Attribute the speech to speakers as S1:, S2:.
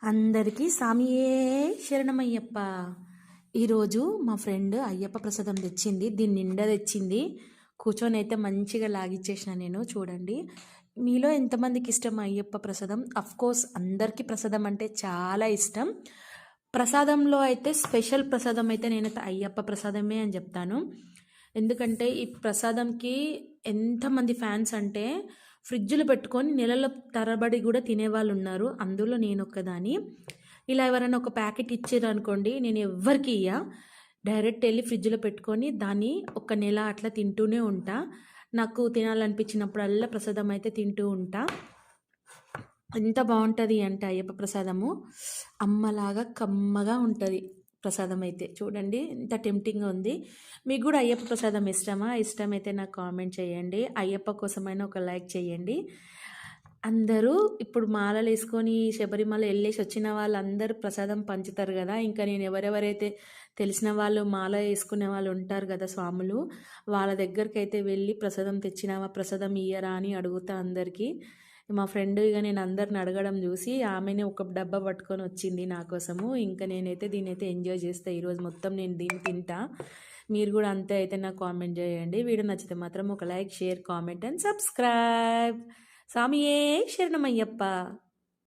S1: అందరికీ సామియే శరణమయ్యప్ప. ఈరోజు మా ఫ్రెండ్ అయ్యప్ప ప్రసాదం తెచ్చింది. దీన్ని నిండా తెచ్చింది. కూర్చొని అయితే మంచిగా లాగిచ్చేసిన నేను. చూడండి, మీలో ఎంతమందికి ఇష్టం అయ్యప్ప ప్రసాదం? కోర్స్ అందరికీ ప్రసాదం అంటే చాలా ఇష్టం. ప్రసాదంలో అయితే స్పెషల్ ప్రసాదం అయితే నేనైతే అయ్యప్ప ప్రసాదమే అని చెప్తాను. ఎందుకంటే ఈ ప్రసాదంకి ఎంతమంది ఫ్యాన్స్ అంటే ఫ్రిడ్జ్లు పెట్టుకొని నెలల తరబడి కూడా తినేవాళ్ళు ఉన్నారు. అందులో నేను ఒక్కదాని. ఇలా ఎవరైనా ఒక ప్యాకెట్ ఇచ్చారు అనుకోండి, నేను ఎవ్వరికి ఇయ్య, డైరెక్ట్ వెళ్ళి ఫ్రిడ్జ్లో పెట్టుకొని దాన్ని ఒక నెల అట్లా తింటూనే ఉంటా. నాకు తినాలనిపించినప్పుడల్లా ప్రసాదం అయితే తింటూ ఉంటా. ఎంత బాగుంటుంది అంటే అయ్యప్ప ప్రసాదము అమ్మలాగా కమ్మగా ఉంటుంది. ప్రసాదం అయితే చూడండి ఎంత టెంప్టింగ్గా ఉంది. మీకు కూడా అయ్యప్ప ప్రసాదం ఇష్టమా? ఇష్టమైతే నాకు కామెంట్ చేయండి. అయ్యప్ప కోసమైనా ఒక లైక్ చేయండి. అందరూ ఇప్పుడు మాలలు వేసుకొని శబరిమల వెళ్ళేసి వచ్చిన వాళ్ళందరూ ప్రసాదం పంచుతారు కదా. ఇంకా నేను ఎవరెవరైతే తెలిసిన వాళ్ళు మాల వేసుకునే వాళ్ళు ఉంటారు కదా స్వాములు, వాళ్ళ దగ్గరికి అయితే వెళ్ళి ప్రసాదం తెచ్చినావా, ప్రసాదం ఇయ్యరా అని అడుగుతా అందరికీ. మా ఫ్రెండ్ ఇక నేను అందరిని అడగడం చూసి ఆమెనే ఒక డబ్బా పట్టుకొని వచ్చింది నా కోసము. ఇంకా నేనైతే దీన్ని అయితే ఎంజాయ్ చేస్తాను. ఈరోజు మొత్తం నేను దీన్ని తింటా. మీరు కూడా అంతే అయితే నాకు కామెంట్ చేయండి. వీడియో నచ్చితే మాత్రం ఒక like, share, comment and subscribe. స్వామియే శరణమయ్యప్ప.